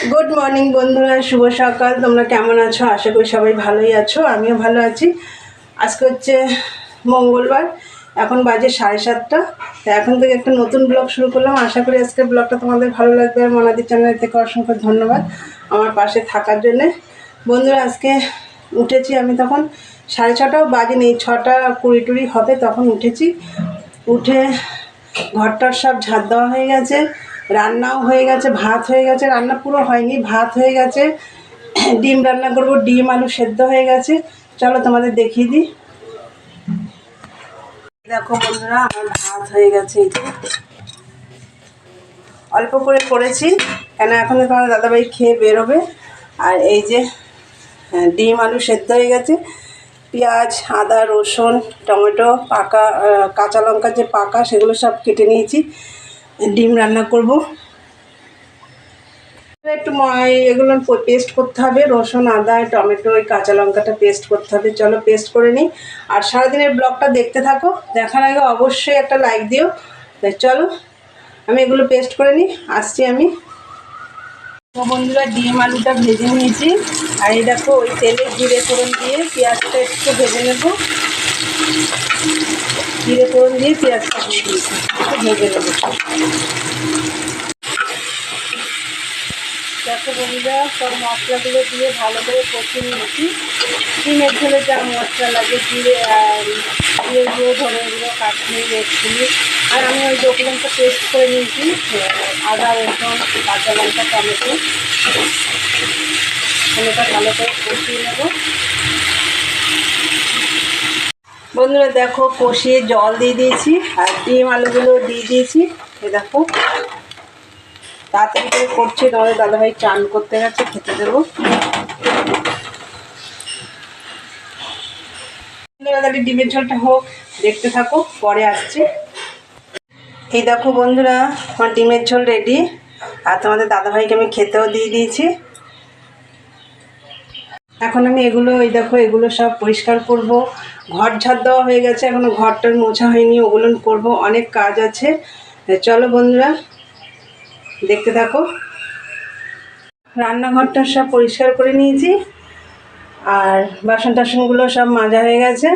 Good morning বন্ধুরা, শুভ সকাল। তোমরা কেমন আছো? আশা করি সবাই ভালোই আছো, আমিও ভালো আছি। আজকে হচ্ছে মঙ্গলবার, এখন বাজে 7:30। তো এখন থেকে একটা নতুন ব্লগ শুরু করলাম। আশা করি আজকের ব্লগটা তোমাদের ভালো লাগবে। আর মনাদি চ্যানেল থেকে অসংখ্য ধন্যবাদ আমার পাশে থাকার জন্যে। বন্ধুরা, আজকে উঠেছি আমি তখন 6:30টাও বাজেনি, 6:20 হবে তখন উঠেছি। উঠে ঘরটার সব ঝাড় দেওয়া হয়ে গেছে, রান্নাও হয়ে গেছে, ভাত হয়ে গেছে। রান্না পুরো হয়নি, ভাত হয়ে গেছে। ডিম রান্না করব, ডিম আলু সেদ্ধ হয়ে গেছে। চলো তোমাদের দেখিয়ে দিই। দেখো বন্ধুরা, আমার ভাত হয়ে গেছে। এই যে অল্প করে করেছি, কেন এখন তোমার দাদাভাই খেয়ে বেরোবে। আর এই যে ডিম আলু সেদ্ধ হয়ে গেছে। পেঁয়াজ, আদা, রসুন, টমেটো, পাকা কাঁচা লঙ্কা যে পাকা সেগুলো সব কেটে নিয়েছি। ডিম রান্না করব। একটু এগুলো পেস্ট করতে হবে, রসুন, আদা, টমেটো, ওই কাঁচা লঙ্কাটা পেস্ট করতে হবে। চলো পেস্ট করে নিই। আর সারাদিনের ব্লগটা দেখতে থাকো। দেখার আগে অবশ্যই একটা লাইক দিও। তাই চলো আমি এগুলো পেস্ট করে নিই, আসছি আমি। তো বন্ধুরা, ডিম আলুটা ভেজে নিয়েছি। আর এই দেখো, ওই তেলে জিরে ফোড়ন দিয়ে পেঁয়াজটা একটু ভেজে নেব। জিরে ফোড়ন দিয়ে পেঁয়াজটা দিয়ে দিয়েছি, একটু ভেজে নেব। দেখো বন্ধুরা, সব মশলাগুলো দিয়ে ভালো করে কষিয়ে নিয়েছি। ডিমের ঝোলে যা মশলা লাগে, জিরে গুঁড়ো, ধনে গুঁড়ো, কাশ্মীরি রেড চিলি। আর আমি ওই ডকুমেন্টটা পেস্ট করে নিয়েছি, আদা, রসুন, কাঁচা লঙ্কা, টমেটো। এটা ভালো করে কষিয়ে নেব। বন্ধুরা দেখো, কষিয়ে জল দিয়ে দিয়েছি আর ডিম আলুগুলো দিয়ে দিয়েছি। এ দেখো, তাড়াতাড়ি করে করছি, তোমাদের দাদাভাই চান করতে গেছে, খেতে দেবো। তাহলে ডিমের ঝোলটা হোক, দেখতে থাকো, পরে আসছি। এই দেখো বন্ধুরা, আমার ডিমের ঝোল রেডি। আর তোমাদের দাদাভাইকে আমি খেতেও দিয়ে দিয়েছি। এখন আমি এগুলো, এই দেখো, এগুলো সব পরিষ্কার করব। ঘর ঝাড় দেওয়া হয়ে গেছে, এখনও ঘরটার মোছা হয়নি, ওগুলো করব, অনেক কাজ আছে। চলো বন্ধুরা, দেখতে থাকো। রান্নাঘরটা সব পরিষ্কার করে নিয়েছি, আর বাসন টাসনগুলো সব মাজা হয়ে গেছে।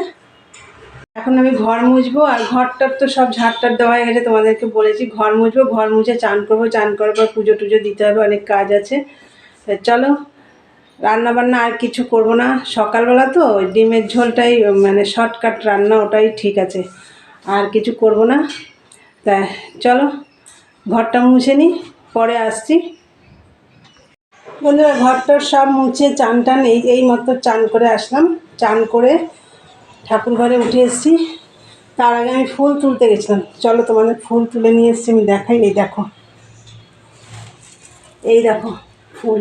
এখন আমি ঘর মুছবো। আর ঘরটার তো সব ঝাড়টার দেওয়া হয়ে গেছে, তোমাদেরকে বলেছি। ঘর মুছবো, ঘর মুছে চান করবো, চান করার পর পুজো টুজো দিতে হবে, অনেক কাজ আছে। চলো, রান্না বান্না আর কিছু করব না। সকালবেলা তো ওই ডিমের ঝোলটাই মানে শর্টকাট রান্না, ওটাই ঠিক আছে, আর কিছু করব না। তা চলো ঘরটা মুছে নিই, পরে আসছি। বন্ধুরা, ঘরটার সব মুছে চান টান এই মতো চান করে আসলাম। চান করে ঠাকুর ঘরে উঠে এসেছি। তার আগে আমি ফুল তুলতে গেছিলাম। চলো তোমাদের ফুল তুলে নিয়ে এসেছি, আমি দেখাই। এই দেখো, এই দেখো ফুল,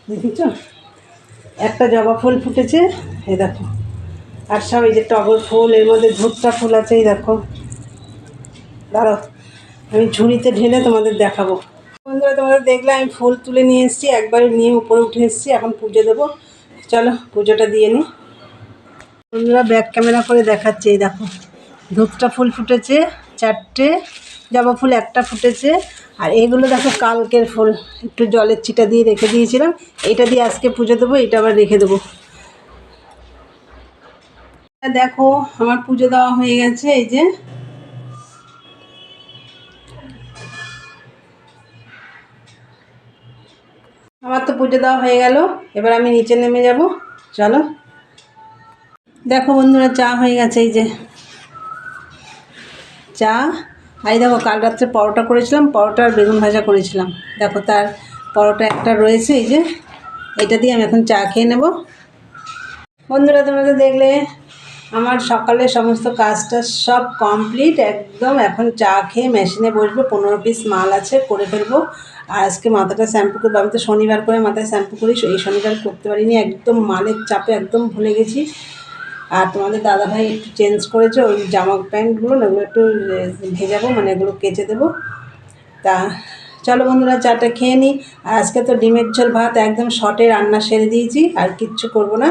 দেখেছ? একটা জবা ফুল ফুটেছে, এই দেখো। আর সব এই যে টগর ফুল, এর মধ্যে ধূপটা ফুল আছে। এই দেখো, দাঁড়াও আমি ঝুড়িতে ঢেলে তোমাদের দেখাবো। বন্ধুরা, তোমাদের দেখলে আমি ফুল তুলে নিয়ে এসেছি, একবারে নিয়ে উপরে উঠে এসেছি। এখন পুজো দেবো, চলো পুজোটা দিয়ে নিই। বন্ধুরা, ব্যাক ক্যামেরা করে দেখাচ্ছি। এই দেখো, ধূপটা ফুল ফুটেছে 4টে, জবা ফুল 1টা ফুটেছে। আর এগুলো দেখো কালকের ফুল, একটু জলের ছিটা দিয়ে রেখে দিয়েছিলাম। এটা দিয়ে আজকে পুজো দেবো, এটা আবার রেখে দেবো। দেখো, আমার পুজো দেওয়া হয়ে গেছে। এই যে আমার তো পুজো দেওয়া হয়ে গেল, এবার আমি নিচে নেমে যাব। চলো দেখো বন্ধুরা, চা হয়ে গেছে। এই যে চা। আর দেখো, কাল রাত্রে পরোটা করেছিলাম, পরোটা আর বেগুন ভাজা করেছিলাম। দেখো, তার পরোটা একটা রয়েছে। এই যে এটা দিয়ে আমি এখন চা খেয়ে নেব। বন্ধুরা, তোমরা তো দেখলে আমার সকালে সমস্ত কাজটা সব কমপ্লিট একদম। এখন চা খেয়ে মেশিনে বসবো, 15 পিস মাল আছে, করে ফেলবো। আর আজকে মাথাটা শ্যাম্পু করবো। আমি তো শনিবার করে মাথায় শ্যাম্পু করি, এই শনিবার করতে পারিনি, একদম মালের চাপে একদম ভুলে গেছি। আর তোমাদের দাদাভাই একটু চেঞ্জ করেছে, ওই জামা প্যান্টগুলো না, ওগুলো একটু ভেজাবো, মানে এগুলো কেচে দেবো। তা চলো বন্ধুরা, চাটা খেয়ে নিই। আর আজকে তো ডিমের ঝোল ভাত একদম শর্টে রান্না সেরে দিয়েছি, আর কিচ্ছু করবো না,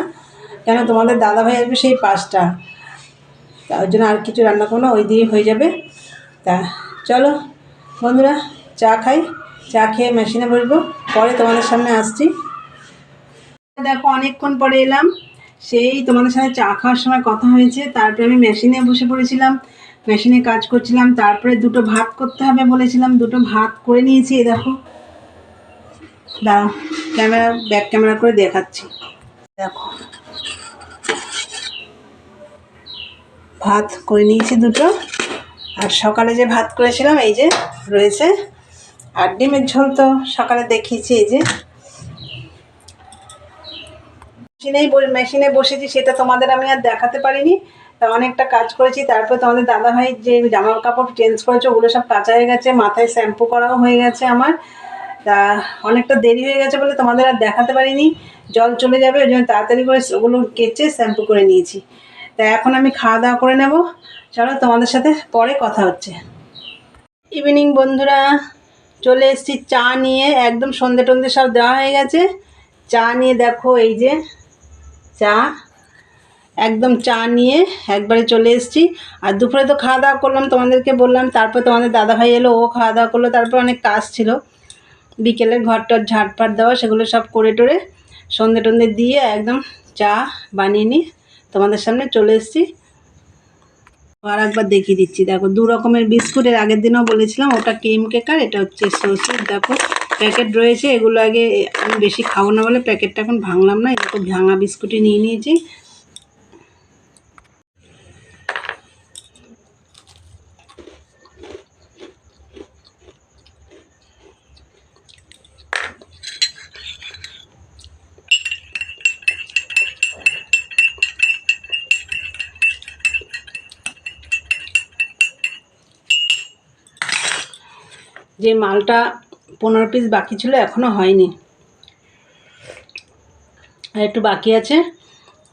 কেন তোমাদের দাদাভাই আসবে সেই 5টা। তা ওই জন্য আর কিছু রান্না করবো না, ওই দিয়ে হয়ে যাবে। তা চলো বন্ধুরা, চা খাই, চা খেয়ে মেশিনে বসবো। পরে তোমাদের সামনে আসছি। দেখো অনেকক্ষণ পরে এলাম, সেই তোমাদের সাথে চা খাওয়ার সময় কথা হয়েছে, তারপরে আমি মেশিনে বসে পড়েছিলাম, মেশিনে কাজ করছিলাম। তারপরে দুটো ভাত করতে হবে বলেছিলাম, দুটো ভাত করে নিয়েছি। এই দেখো, দাঁড়াও ব্যাক ক্যামেরা করে দেখাচ্ছি। দেখো ভাত করে নিয়েছি দুটো, আর সকালে যে ভাত করেছিলাম এই যে রয়েছে, আর ডিমের ঝোল তো সকালে দেখিয়েছি। এই যে মেশিনে বসেছি, সেটা তোমাদের আমি আর দেখাতে পারিনি। তা অনেকটা কাজ করেছি। তারপর তোমাদের দাদাভাই যে জামা কাপড় চেঞ্জ করেছে ওগুলো সব কাচা হয়ে গেছে, মাথায় শ্যাম্পু করাও হয়ে গেছে আমার। তা অনেকটা দেরি হয়ে গেছে বলে তোমাদের আর দেখাতে পারিনি, জল চলে যাবে ওই জন্য তাড়াতাড়ি করে ওগুলো কেচে শ্যাম্পু করে নিয়েছি। তা এখন আমি খাওয়া দাওয়া করে নেব। চলো তোমাদের সাথে পরে কথা হচ্ছে। ইভিনিং বন্ধুরা, চলে এসেছি চা নিয়ে, একদম সন্ধে টন্ধে সব দেওয়া হয়ে গেছে। চা নিয়ে দেখো, এই যে চা, একদম চা নিয়ে একবারে চলে এসেছি। আর দুপুরে তো খাওয়া দাওয়া করলাম, তোমাদেরকে বললাম। তারপর তোমাদের দাদাভাই এলো, ও খাওয়া দাওয়া করলো। তারপর অনেক কাজ ছিল বিকেলে, ঘরটার ঝাড়ফাট দেওয়া, সেগুলো সব করে টোরে সন্ধে টন্ধে দিয়ে একদম চা বানিয়ে নিয়ে তোমাদের সামনে চলে এসেছি। আর একবার দেখিয়ে দিচ্ছি, দেখো 2 রকমের বিস্কুটের, আগের দিনও বলেছিলাম ওটা ক্রিম কেক আর এটা হচ্ছে সসের। দেখো প্যাকেট রয়েছে, এগুলো আগে আমি বেশি খাবো না বলে প্যাকেটটা এখন ভাঙলাম না। দেখো ভাঙা বিস্কুটই নিয়ে নিয়েছি। যে মালটা 15 পিস বাকি ছিল এখনও হয়নি, আর একটু বাকি আছে।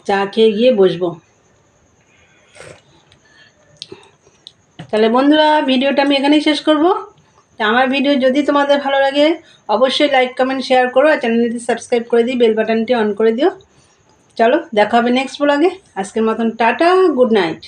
চা খেয়ে গিয়ে বসবো। তাহলে বন্ধুরা ভিডিওটা আমি এখানেই শেষ করব। আমার ভিডিও যদি তোমাদের ভালো লাগে অবশ্যই লাইক কমেন্ট শেয়ার করো, আর চ্যানেলটি সাবস্ক্রাইব করে দিই, বেল বাটনটি অন করে দিও। চলো দেখা হবে নেক্সট ব্লগে। আজকের মতন টাটা, গুড নাইট।